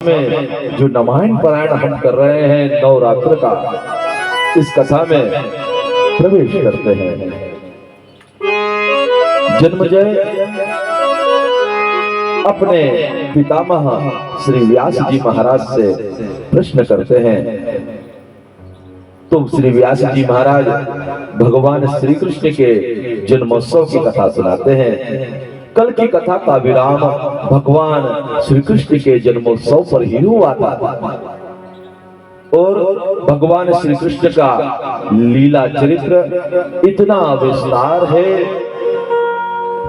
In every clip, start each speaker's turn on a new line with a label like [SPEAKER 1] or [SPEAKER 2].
[SPEAKER 1] में जो रामायण पारायण हम कर रहे हैं नवरात्र का, इस कथा में प्रवेश करते हैं। जन्मजय अपने पितामह श्री व्यास जी महाराज से प्रश्न करते हैं। तो श्री व्यास जी महाराज भगवान श्री कृष्ण के जन्मोत्सव की कथा सुनाते हैं। कल की कथा का विराम भगवान श्री कृष्ण के जन्मोत्सव पर ही हुआ था और भगवान श्री कृष्ण का लीला चरित्र इतना विस्तार है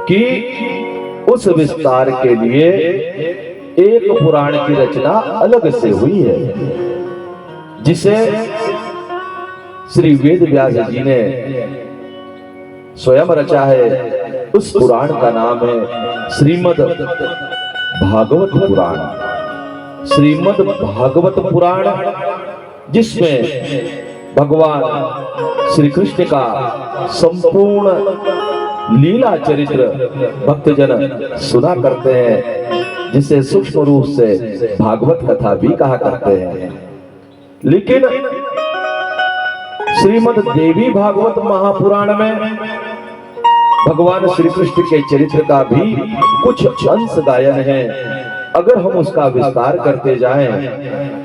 [SPEAKER 1] कि उस विस्तार के लिए एक पुराण की रचना अलग से हुई है, जिसे श्री वेद व्यास जी ने स्वयं रचा है। उस पुराण का नाम है श्रीमद् भागवत पुराण। श्रीमद् भागवत पुराण, जिसमें भगवान श्री कृष्ण का संपूर्ण लीला चरित्र भक्तजन सुना करते हैं, जिसे सूक्ष्म रूप से भागवत कथा भी कहा करते हैं। लेकिन श्रीमद् देवी भागवत महापुराण में भगवान श्री कृष्ण के चरित्र का भी कुछ अंश गायन है। अगर हम उसका विस्तार करते जाएं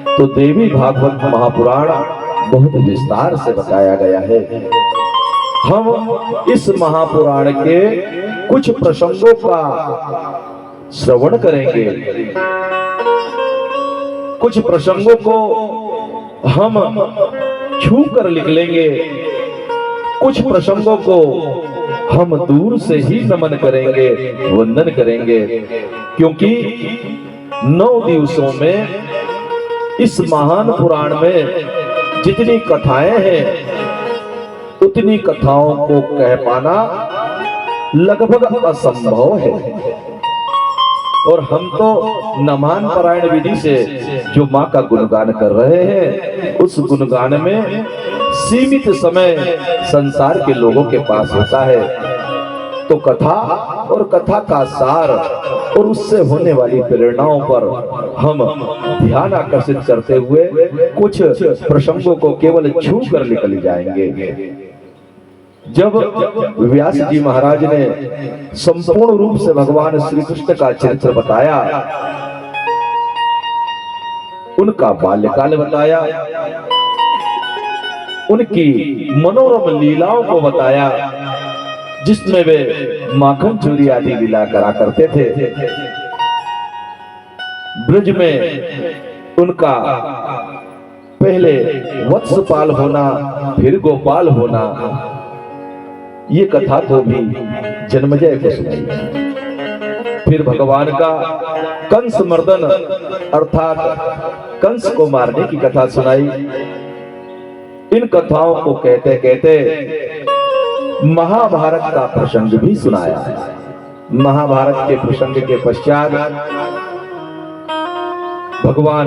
[SPEAKER 1] तो देवी भागवत महापुराण बहुत विस्तार से बताया गया है। हम इस महापुराण के कुछ प्रसंगों का श्रवण करेंगे, कुछ प्रसंगों को हम छू कर लिख लेंगे, कुछ प्रसंगों को हम दूर से ही नमन करेंगे, वंदन करेंगे, क्योंकि 9 दिवसों में इस महान पुराण में जितनी कथाएं हैं, उतनी कथाओं को कह पाना लगभग असंभव है। और हम तो नमान पारायण विधि से जो माँ का गुणगान कर रहे हैं, उस गुणगान में सीमित समय संसार के लोगों के पास होता है। तो कथा और कथा का सार और उससे होने वाली प्रेरणाओं पर हम ध्यान आकर्षित करते हुए कुछ प्रसंगों को केवल छू कर निकल जाएंगे। जब व्यास जी महाराज ने संपूर्ण रूप से भगवान श्री कृष्ण का चरित्र बताया, उनका बाल्यकाल बताया, उनकी मनोरम लीलाओं को बताया, जिसमें वे माखन चोरी आदि लीला करा करते थे। ब्रज में उनका पहले वत्सपाल होना, फिर गोपाल होना, ये कथा को भी जन्मजय को सुनाई। फिर भगवान का कंस मर्दन अर्थात कंस को मारने की कथा सुनाई। इन कथाओं को कहते कहते महाभारत का प्रसंग भी सुनाया। महाभारत के प्रसंग के पश्चात भगवान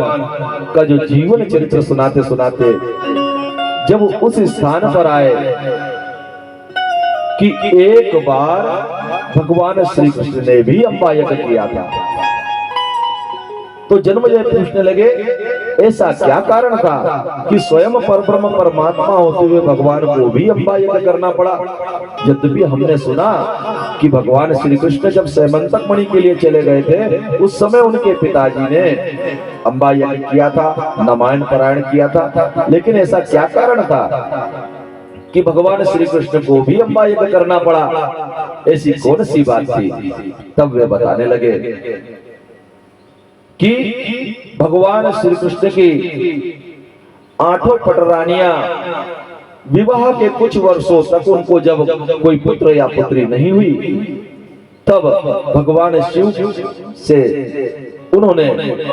[SPEAKER 1] का जो जीवन चरित्र सुनाते सुनाते जब उस स्थान पर आए कि एक बार भगवान श्री कृष्ण ने भी अम्बा यज्ञ किया था, तो जन्मजय पूछने लगे, ऐसा क्या कारण था कि स्वयं परब्रह्म परमात्मा होते हुए भगवान को भी अम्बा यज्ञ करना पड़ा। यद्यपि हमने सुना कि भगवान श्री कृष्ण जब सैमंतक मणि के लिए चले गए थे, उस समय उनके पिताजी ने अम्बा यज्ञ किया था, रामायण पारायण किया था। लेकिन ऐसा क्या कारण था कि भगवान श्री कृष्ण को भी अम्बा यज्ञ करना पड़ा? ऐसी कौन सी बात थी? तब वे बताने लगे कि भगवान श्री कृष्ण की 8 पटरानियां विवाह के कुछ वर्षों तक उनको जब कोई पुत्र या पुत्री नहीं हुई, तब भगवान शिव से उन्होंने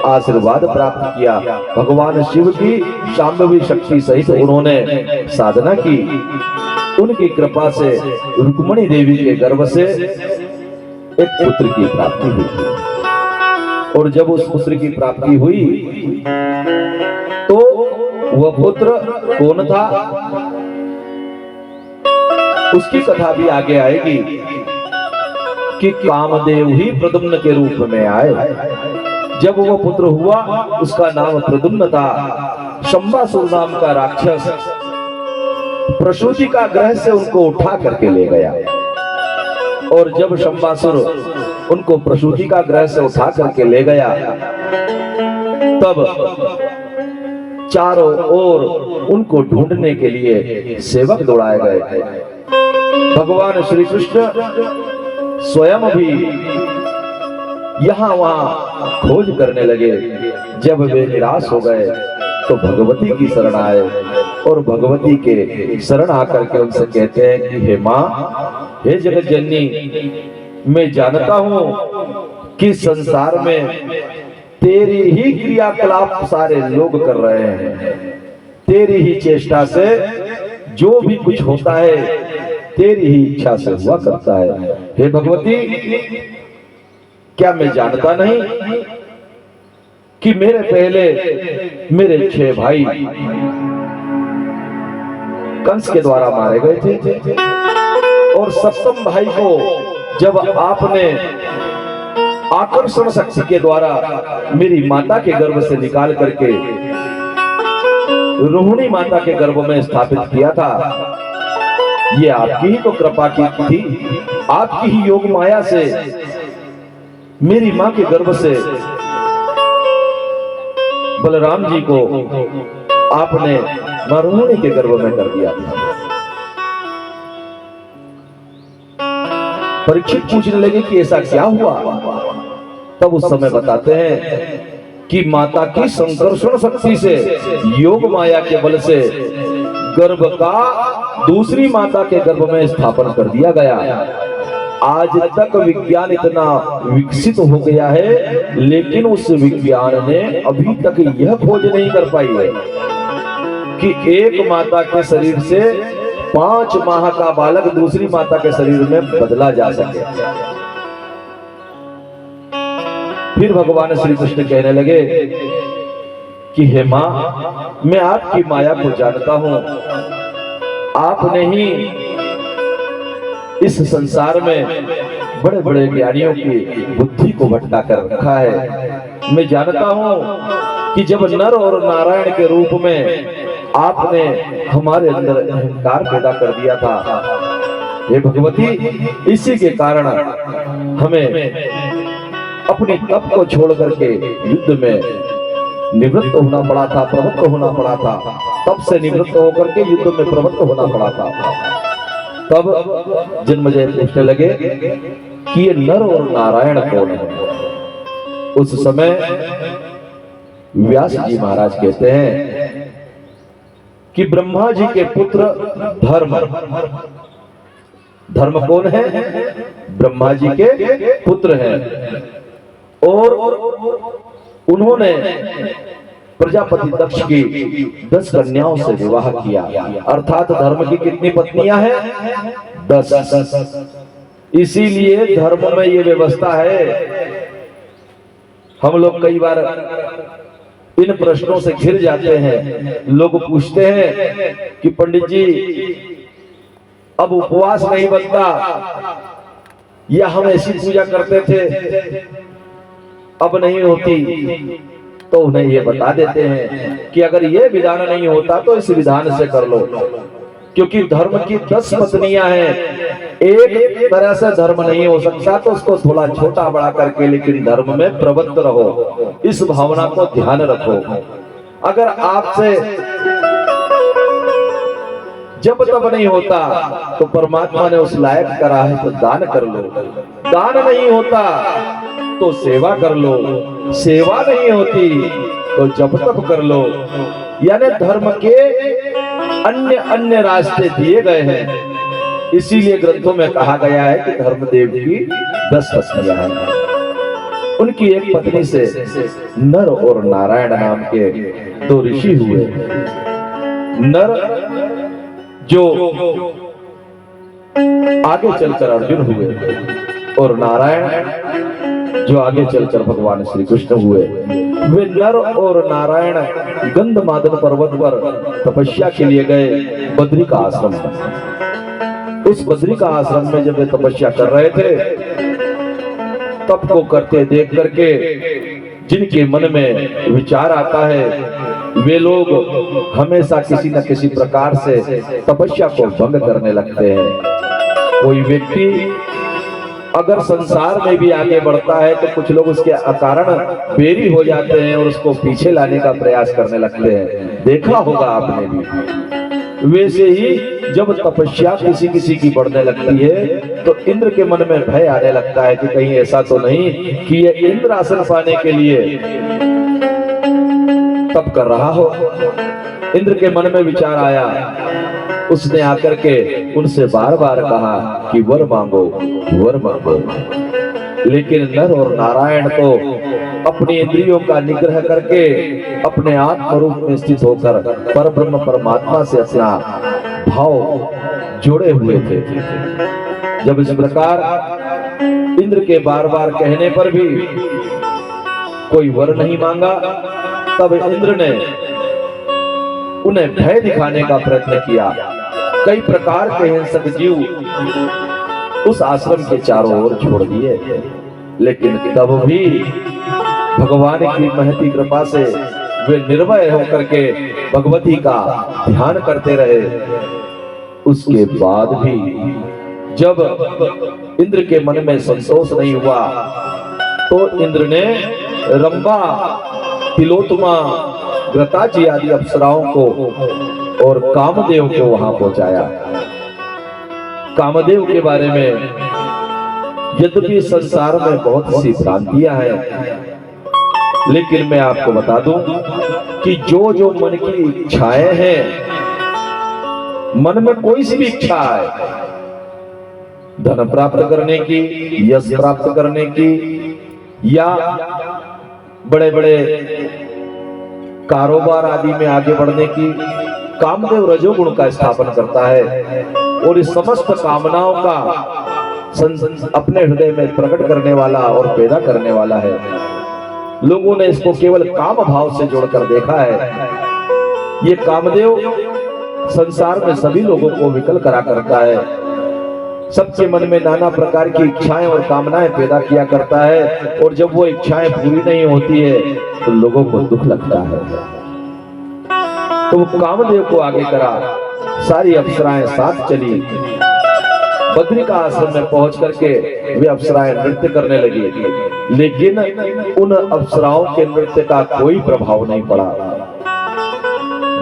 [SPEAKER 1] आशीर्वाद प्राप्त किया। भगवान शिव की शांभवी शक्ति सहित उन्होंने साधना की। उनकी कृपा से रुक्मणी देवी के गर्भ से एक पुत्र की प्राप्ति हुई। और जब उस पुत्र की प्राप्ति हुई तो वह पुत्र कौन था, उसकी कथा भी आगे आएगी कि कामदेव ही प्रद्युम्न के रूप में आए। जब वो पुत्र हुआ उसका नाम प्रद्युम्न था। शंबासुर नाम का राक्षस प्रसूति का ग्रह से उनको उठा करके ले गया, और जब शंबासुर उनको प्रसूति का ग्रह से उठा करके ले गया तब चारों ओर उनको ढूंढने के लिए सेवक दौड़ाए गए। भगवान श्री कृष्ण स्वयं भी यहां वहां खोज करने लगे। जब वे निराश हो गए तो भगवती की शरण आए, और भगवती के शरण आकर के उनसे कहते हैं कि हे मां, हे जगत जननी, मैं जानता हूं कि संसार में तेरी ही क्रियाकलाप सारे लोग कर रहे हैं, तेरी ही चेष्टा से जो भी कुछ होता है तेरी ही इच्छा से हुआ करता है। हे भगवती, क्या मैं जानता नहीं कि मेरे पहले मेरे 6 भाई कंस के द्वारा मारे गए थे, और सप्तम भाई को जब आपने आकर्षण शक्ति के द्वारा मेरी माता के गर्भ से निकाल करके रोहिणी माता के गर्भ में स्थापित किया था, ये आपकी ही तो कृपा की थी। आपकी ही योग माया से मेरी मां के गर्भ से बलराम जी को आपने रोहिणी के गर्भ में कर दिया था। परीक्षित पूछने लगे कि ऐसा क्या हुआ? तब उस समय बताते हैं कि माता की संकर्षण शक्ति से, योग माया के बल से गर्भ का दूसरी माता के गर्भ में स्थापन कर दिया गया। आज तक विज्ञान इतना विकसित हो गया है, लेकिन उस विज्ञान ने अभी तक यह खोज नहीं कर पाई है कि एक माता के शरीर से 5 माह का बालक दूसरी माता के शरीर में बदला जा सके। फिर भगवान श्री कृष्ण कहने लगे कि हे मां, मैं आपकी माया को जानता हूं, आपने ही इस संसार में बड़े बड़े ज्ञानियों की बुद्धि को भटका कर रखा है। मैं जानता हूं कि जब नर और नारायण के रूप में आपने हमारे अंदर अहंकार पैदा कर दिया था, हे भगवती, इसी के कारण हमें अपनी तप को छोड़ करके युद्ध में निवृत्त होना पड़ा था, प्रवृत्त होना पड़ा था। तप से निवृत्त होकर के युद्ध में प्रवृत्त होना पड़ा था। तब जन्मेजय पूछने लगे कि ये नर और नारायण कौन है? उस समय व्यास जी महाराज कहते हैं कि ब्रह्मा जी के पुत्र धर्म। धर्म कौन है? ब्रह्मा जी के पुत्र हैं, और उन्होंने प्रजापति दक्ष की 10 कन्याओं से विवाह किया। अर्थात धर्म की कितनी पत्नियां हैं? 10। इसीलिए धर्म में ये व्यवस्था है। हम लोग कई बार इन प्रश्नों से घिर जाते हैं। लोग पूछते हैं कि पंडित जी, अब उपवास नहीं बनता, या हम ऐसी पूजा करते थे अब नहीं होती, तो उन्हें ये बता देते हैं कि अगर ये विधान नहीं होता तो इस विधान से कर लो, क्योंकि धर्म की 10 पत्नियां हैं। एक तरह से धर्म नहीं हो सकता, तो उसको थोड़ा छोटा बड़ा करके लेकिन धर्म में प्रवृत्त रहो, इस भावना को ध्यान रखो। अगर आपसे जब तब नहीं होता तो परमात्मा ने उस लायक करा है तो दान कर लो, दान नहीं होता तो सेवा कर लो, सेवा नहीं होती तो जप तप कर लो। यानी धर्म के अन्य अन्य रास्ते दिए गए हैं। इसीलिए ग्रंथों में कहा गया है कि धर्मदेव की 10 पत्नियां हैं। उनकी एक पत्नी से नर और नारायण नाम के 2 ऋषि हुए। नर जो आगे चलकर अर्जुन हुए, और नारायण जो आगे चलकर भगवान श्री कृष्ण हुए। वे नर और नारायण गंधमादन पर्वत पर तपस्या के लिए गए बद्री का आश्रम में। उस बद्री का आश्रम में जब वे तपस्या कर रहे थे, तप को करते देख करके जिनके मन में विचार आता है वे लोग हमेशा किसी न किसी प्रकार से तपस्या को भंग करने लगते हैं। कोई व्यक्ति अगर संसार में भी आगे बढ़ता है तो कुछ लोग उसके कारण बेरी हो जाते हैं और उसको पीछे लाने का प्रयास करने लगते हैं, देखा होगा आपने भी। वैसे ही जब तपस्या किसी किसी की बढ़ने लगती है तो इंद्र के मन में भय आने लगता है कि कहीं ऐसा तो नहीं कि ये इंद्र आसन पाने के लिए तप कर रहा हो। इंद्र के मन में विचार आया, उसने आकर के उनसे बार बार कहा कि वर मांगो वर मांगो, लेकिन नर और नारायण तो अपनी इंद्रियों का निग्रह करके अपने आत्म रूप में स्थित होकर परब्रह्म परमात्मा से अपना भाव जोड़े हुए थे। जब इस प्रकार इंद्र के बार बार कहने पर भी कोई वर नहीं मांगा, तब इंद्र ने उन्हें भय दिखाने का प्रयत्न किया। कई प्रकार के हिंसक जीव उस आश्रम के चारों ओर छोड़ दिए, लेकिन तब भी भगवान की महती कृपा से वे निर्भय होकर के भगवती का ध्यान करते रहे। उसके बाद भी जब इंद्र के मन में संतोष नहीं हुआ तो इंद्र ने रंभा, तिलोत्तमा, घृताची आदि अप्सराओं को और कामदेव को वहां पहुंचाया। कामदेव के बारे में यद्यपि संसार में बहुत सी भ्रांतियां हैं, लेकिन मैं आपको बता दूं कि जो जो मन की इच्छाएं हैं, मन में कोई सी भी इच्छा है, धन प्राप्त करने की, यश प्राप्त करने की, या बड़े बड़े कारोबार आदि में आगे बढ़ने की, कामदेव रजोगुण का स्थापन करता है और इस समस्त कामनाओं का अपने हृदय में प्रकट करने वाला और पैदा करने वाला है। लोगों ने इसको केवल काम भाव से जोड़कर देखा है। ये कामदेव संसार में सभी लोगों को विकल करा करता है, सबके मन में नाना प्रकार की इच्छाएं और कामनाएं पैदा किया करता है, और जब वो इच्छाएं पूरी नहीं होती है तो लोगों को दुख लगता है। तो वो कामदेव को आगे करा, सारी अप्सराएं साथ चली। बद्रिका आश्रम में पहुंच करके वे अप्सराएं नृत्य करने लगी, लेकिन उन अप्सराओं के नृत्य का कोई प्रभाव नहीं पड़ा।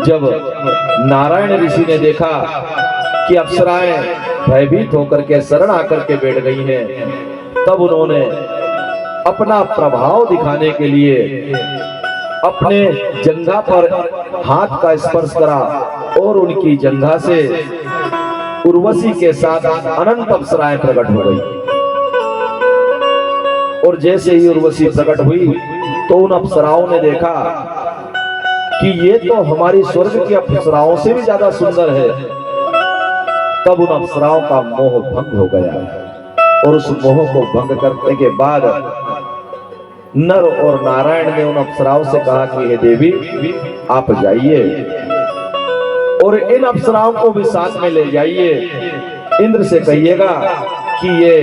[SPEAKER 1] जब नारायण ऋषि ने देखा कि अप्सराएं भयभीत होकर के शरण आकर के बैठ गई हैं, तब उन्होंने अपना प्रभाव दिखाने के लिए अपने जंघा पर हाथ का स्पर्श करा और उनकी जंघा से उर्वशी के साथ अनंत अप्सराएं प्रकट हो गई। और जैसे ही उर्वशी प्रकट हुई तो उन अप्सराओं ने देखा कि ये तो हमारी स्वर्ग की अप्सराओं से भी ज्यादा सुंदर है। तब उन अप्सराओं का मोह भंग हो गया, और उस मोह को भंग करने के बाद नर और नारायण ने उन अप्सराओं से कहा कि हे देवी, आप जाइए और इन अप्सराओं को भी साथ में ले जाइए। इंद्र से कहिएगा कि ये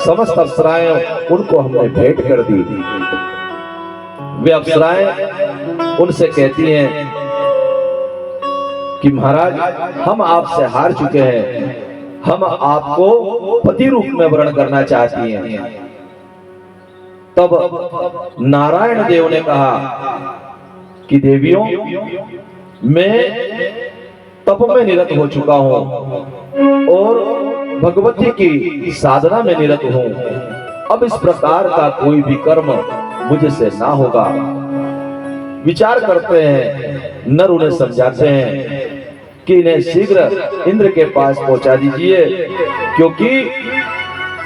[SPEAKER 1] समस्त अप्सराएं उनको हमने भेंट कर दी। वे अप्सराएं उनसे कहती हैं कि महाराज, हम आपसे हार चुके हैं, हम आपको पति रूप में वर्ण करना चाहती हैं। तब नारायण देव ने कहा कि देवियों, मैं तप में निरत हो चुका हूं और भगवती की साधना में निरत हूं। अब इस प्रकार का कोई भी कर्म मुझसे ना होगा। विचार करते हैं, नर उन्हें समझाते हैं कि इन्हें शीघ्र इंद्र के पास पहुंचा दीजिए, क्योंकि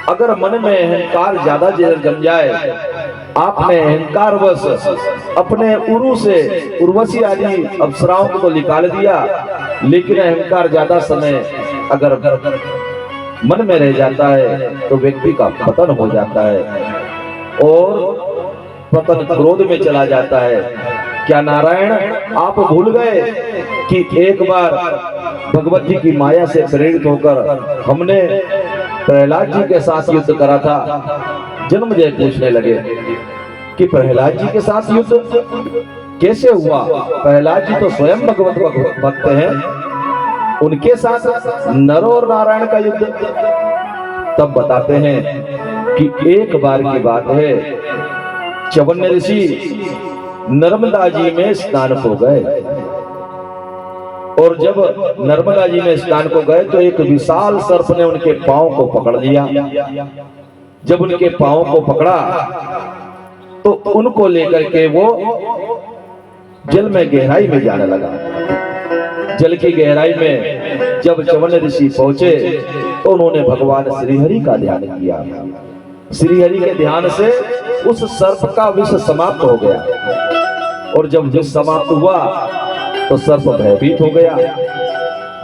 [SPEAKER 1] अगर मन में अहंकार ज्यादा जम जाए, आपने अहंकार वश अपने उरु से उर्वशी आदि अप्सराओं को तो निकाल दिया, लेकिन अहंकार ज्यादा समय अगर मन में रह जाता है तो व्यक्ति का पतन हो जाता है और पतन क्रोध में चला जाता है। क्या नारायण, आप भूल गए कि एक बार भगवती की माया से प्रेरित होकर हमने प्रहलाद जी के साथ युद्ध करा था? जन्मजय पूछने लगे। कि प्रहलाद जी के साथ युद्ध कैसे हुआ। प्रहलाद जी तो स्वयं भगवत भक्त हैं, उनके साथ नर और नारायण का युद्ध। तब बताते हैं कि एक बार की बात है, च्यवन्य ऋषि नर्मदा जी में स्नान को गए, और जब नर्मदा जी में स्नान को गए तो एक विशाल सर्प ने उनके पांव को पकड़ लिया। जब उनके पांव को पकड़ा तो उनको लेकर के वो जल में गहराई में जाने लगा। जल की गहराई में जब च्यवन्य ऋषि पहुंचे तो उन्होंने भगवान श्रीहरि का ध्यान किया। श्रीहरि के ध्यान से उस सर्प का विष समाप्त हो गया, और जब विष समाप्त हुआ तो सर्प भयभीत हो गया।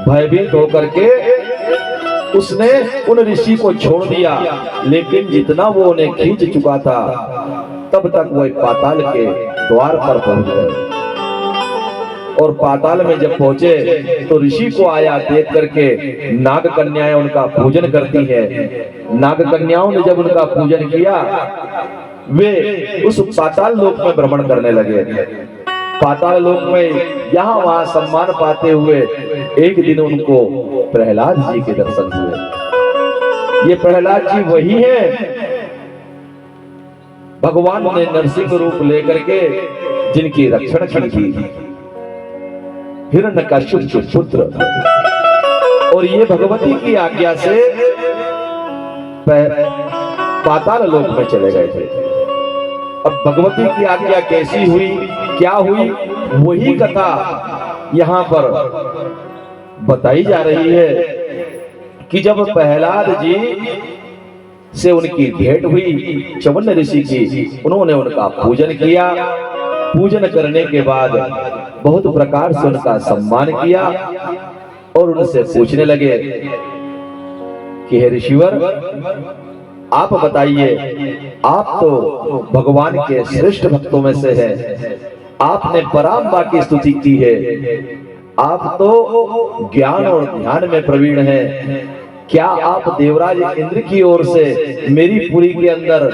[SPEAKER 1] भयभीत होकर के उसने उन ऋषि को छोड़ दिया, लेकिन जितना वो उन्हें खींच चुका था तब तक वो पाताल के द्वार पर पहुंच गए। और पाताल में जब पहुंचे तो ऋषि को आया देख करके नाग कन्याएं उनका पूजन करती है। नाग कन्याओं ने जब उनका पूजन किया, वे उस पाताल लोक में भ्रमण करने लगे। पाताल लोक में यहाँ वहां सम्मान पाते हुए एक दिन उनको प्रहलाद जी के दर्शन हुए। ये प्रहलाद जी वही हैं भगवान ने नरसिंह रूप लेकर के जिनकी रक्षण की थी, हिरण्यकश्यप के पुत्र। और ये भगवती की आज्ञा से पाताल लोक में चले गए थे। अब भगवती की आज्ञा कैसी हुई, क्या हुई, वही कथा यहां पर बताई जा रही है कि जब प्रहलाद जी से उनकी भेंट हुई च्यवन्य ऋषि की, उन्होंने उनका पूजन किया। पूजन करने के बाद बहुत प्रकार से उनका सम्मान किया और उनसे पूछने लगे कि हे ऋषिवर, आप बताइए, आप तो भगवान के श्रेष्ठ भक्तों में से हैं, आपने पराम्बा की स्तुति की है, आप तो ज्ञान और ध्यान में प्रवीण हैं, क्या आप देवराज इंद्र की ओर से मेरी पुरी के अंदर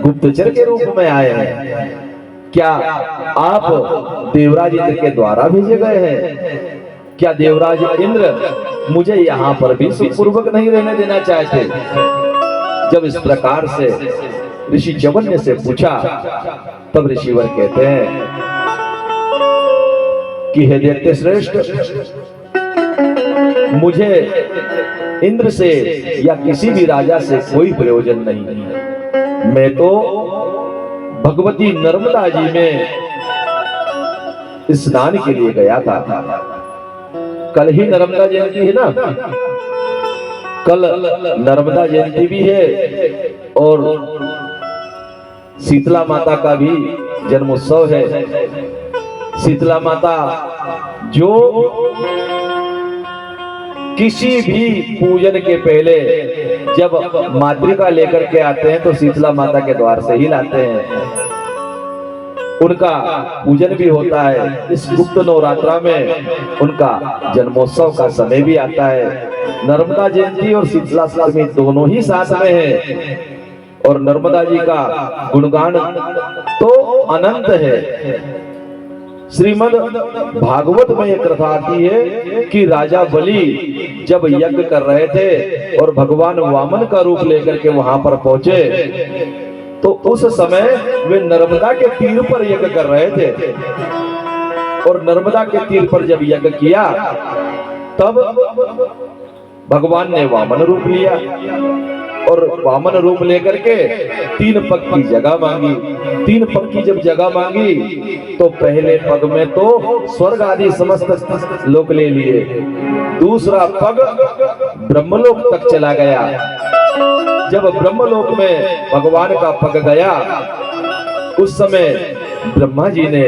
[SPEAKER 1] गुप्तचर के रूप में आए हैं? क्या आप देवराज इंद्र के द्वारा भेजे गए हैं? क्या देवराज इंद्र मुझे यहाँ पर भी सुखपूर्वक नहीं रहने देना चाहते? जब इस प्रकार से ऋषि च्यवन्य से पूछा तब ऋषिवर कहते हैं कि हे दैत्य श्रेष्ठ, मुझे इंद्र से या किसी भी राजा से कोई प्रयोजन नहीं। मैं तो भगवती नर्मदा जी में स्नान के लिए गया था। कल ही नर्मदा जयंती है ना, कल नर्मदा जयंती भी है और शीतला माता का भी जन्मोत्सव है। शीतला माता जो किसी भी पूजन के पहले जब मातृका लेकर के आते हैं तो शीतला माता के द्वार से ही लाते हैं। उनका पूजन भी होता है। इस गुप्त नवरात्रा में उनका जन्मोत्सव का समय भी आता है। नर्मदा जयंती और शीतला अष्टमी दोनों ही साथ में है और नर्मदा जी का गुणगान तो अनंत है। श्रीमद् भागवत में एक कथा आती है कि राजा बलि जब यज्ञ कर रहे थे और भगवान वामन का रूप लेकर के वहां पर पहुंचे तो उस समय वे नर्मदा के तीर पर यज्ञ कर रहे थे और नर्मदा के तीर पर जब यज्ञ किया तब भगवान ने वामन रूप लिया और वामन रूप लेकर के 3 पग की जगह मांगी। 3 पग की जब जगह मांगी तो पहले पग में तो स्वर्ग आदि समस्त लोक ले लिए, दूसरा पग ब्रह्मलोक तक चला गया। जब ब्रह्मलोक में भगवान का पग गया उस समय ब्रह्मा जी ने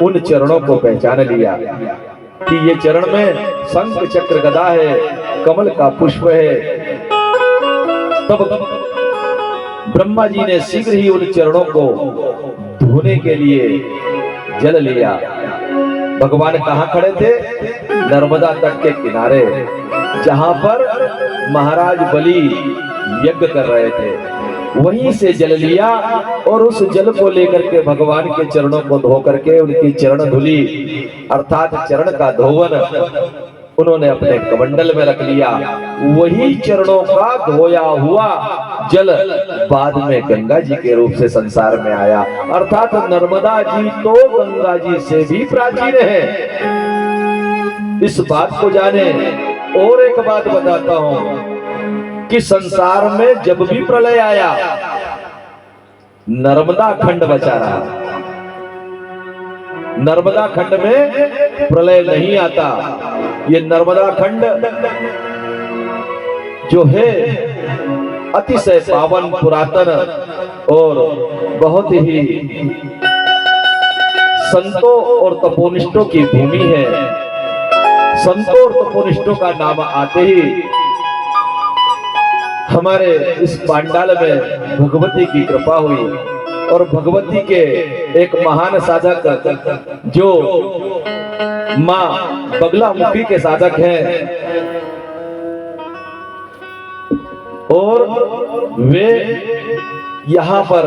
[SPEAKER 1] उन चरणों को पहचान लिया कि ये चरण में शंख चक्र गदा है, कमल का पुष्प है। तब ब्रह्मा जी ने शीघ्र ही उन चरणों को धोने के लिए जल लिया। भगवान कहाँ खड़े थे? नर्मदा तट के किनारे, जहां पर महाराज बलि यज्ञ कर रहे थे। वहीं से जल लिया और उस जल को लेकर के भगवान के चरणों को धो करके उनकी चरण धुली अर्थात चरण का धोवन उन्होंने अपने कमंडल में रख लिया। वही चरणों का धोया हुआ जल बाद में गंगा जी के रूप से संसार में आया। अर्थात नर्मदा जी तो गंगा जी से भी प्राचीन है। इस बात को जाने और एक बात बताता हूं कि संसार में जब भी प्रलय आया नर्मदा खंड बचा रहा। नर्मदा खंड में प्रलय नहीं आता। ये नर्मदा खंड जो है अतिशय पावन पुरातन और बहुत ही संतों और तपोनिष्ठों की भूमि है। संतों और तपोनिष्ठों का नाम आते ही हमारे इस पांडाल में भगवती की कृपा हुई और भगवती के एक महान साधक जो मां बगलामुखी के साधक हैं और वे यहाँ पर